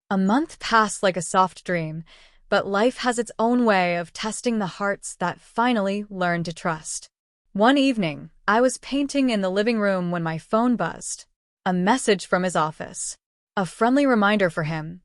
A month passed like a soft dream, but life has its own way of testing the hearts that finally learn to trust. One evening, I was painting in the living room when my phone buzzed. A message from his office. A friendly reminder for him.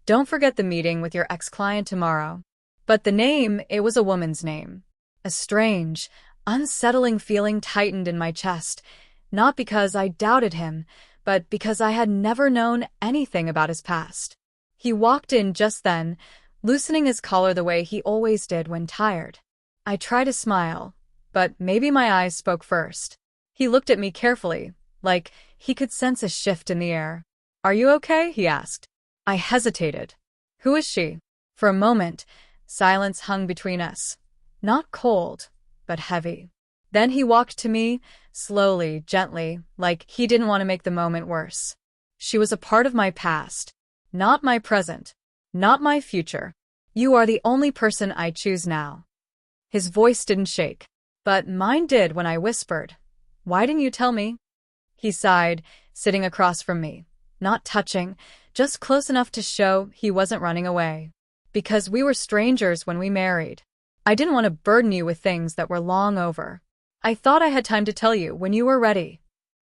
Don't forget the meeting with your ex-client tomorrow. But the name, it was a woman's name. A strange, unsettling feeling tightened in my chest, not because I doubted him, but because I had never known anything about his past. He walked in just then, loosening his collar the way he always did when tired. I tried to smile, but maybe my eyes spoke first. He looked at me carefully, like he could sense a shift in the air. "Are you okay?" he asked. I hesitated. "Who is she?" For a moment, silence hung between us. Not cold, but heavy. Then he walked to me, slowly, gently, like he didn't want to make the moment worse. "She was a part of my past. Not my present. Not my future. You are the only person I choose now." His voice didn't shake, but mine did when I whispered, "Why didn't you tell me?" He sighed, sitting across from me, not touching, just close enough to show he wasn't running away. "Because we were strangers when we married. I didn't want to burden you with things that were long over. I thought I had time to tell you when you were ready."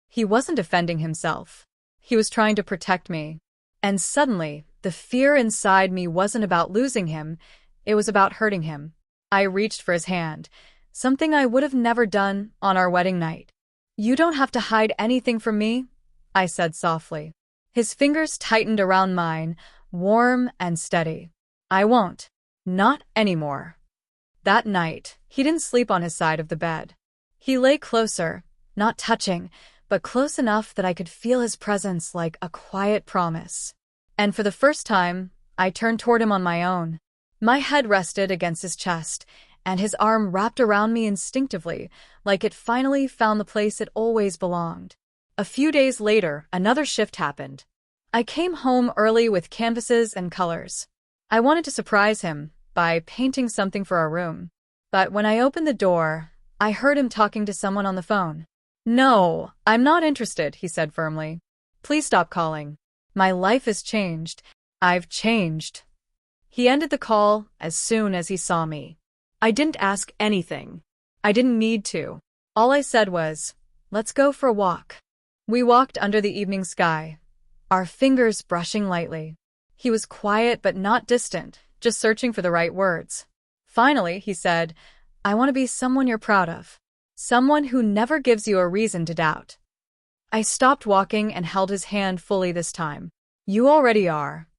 He wasn't defending himself. He was trying to protect me. And suddenly, the fear inside me wasn't about losing him, it was about hurting him. I reached for his hand, something I would have never done on our wedding night. "You don't have to hide anything from me," I said softly. His fingers tightened around mine, warm and steady. "I won't. Not anymore." That night, he didn't sleep on his side of the bed. He lay closer, not touching, but close enough that I could feel his presence like a quiet promise. And for the first time, I turned toward him on my own. My head rested against his chest, and his arm wrapped around me instinctively, like it finally found the place it always belonged. A few days later, another shift happened. I came home early with canvases and colors. I wanted to surprise him by painting something for our room. But when I opened the door, I heard him talking to someone on the phone. "No, I'm not interested," he said firmly. "Please stop calling. My life has changed. I've changed." He ended the call as soon as he saw me. I didn't ask anything. I didn't need to. All I said was, "Let's go for a walk." We walked under the evening sky, our fingers brushing lightly. He was quiet but not distant, just searching for the right words. Finally, he said, "I want to be someone you're proud of. Someone who never gives you a reason to doubt." I stopped walking and held his hand fully this time. "You already are."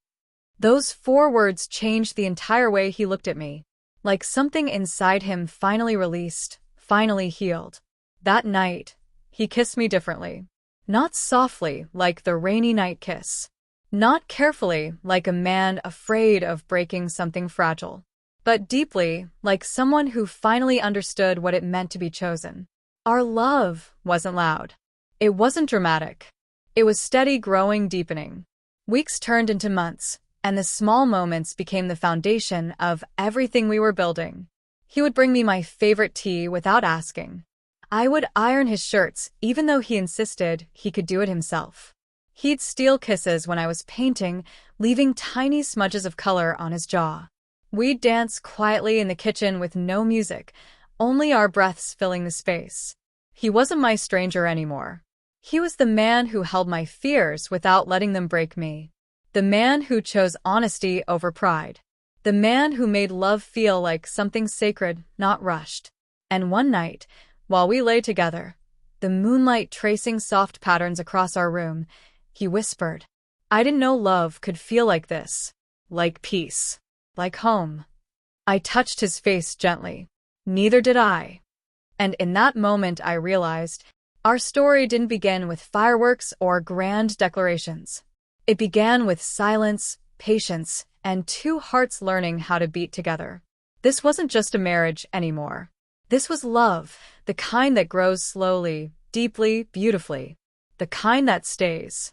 Those 4 words changed the entire way he looked at me, like something inside him finally released, finally healed. That night, he kissed me differently. Not softly, like the rainy night kiss. Not carefully, like a man afraid of breaking something fragile. But deeply, like someone who finally understood what it meant to be chosen. Our love wasn't loud. It wasn't dramatic. It was steady, growing, deepening. Weeks turned into months, and the small moments became the foundation of everything we were building. He would bring me my favorite tea without asking. I would iron his shirts, even though he insisted he could do it himself. He'd steal kisses when I was painting, leaving tiny smudges of color on his jaw. We'd dance quietly in the kitchen with no music, only our breaths filling the space. He wasn't my stranger anymore. He was the man who held my fears without letting them break me. The man who chose honesty over pride. The man who made love feel like something sacred, not rushed. And one night, while we lay together, the moonlight tracing soft patterns across our room, he whispered, "I didn't know love could feel like this. Like peace. Like home." I touched his face gently. Neither did I. And in that moment I realized our story didn't begin with fireworks or grand declarations. It began with silence, patience, and 2 hearts learning how to beat together. This wasn't just a marriage anymore. This was love, the kind that grows slowly, deeply, beautifully. The kind that stays.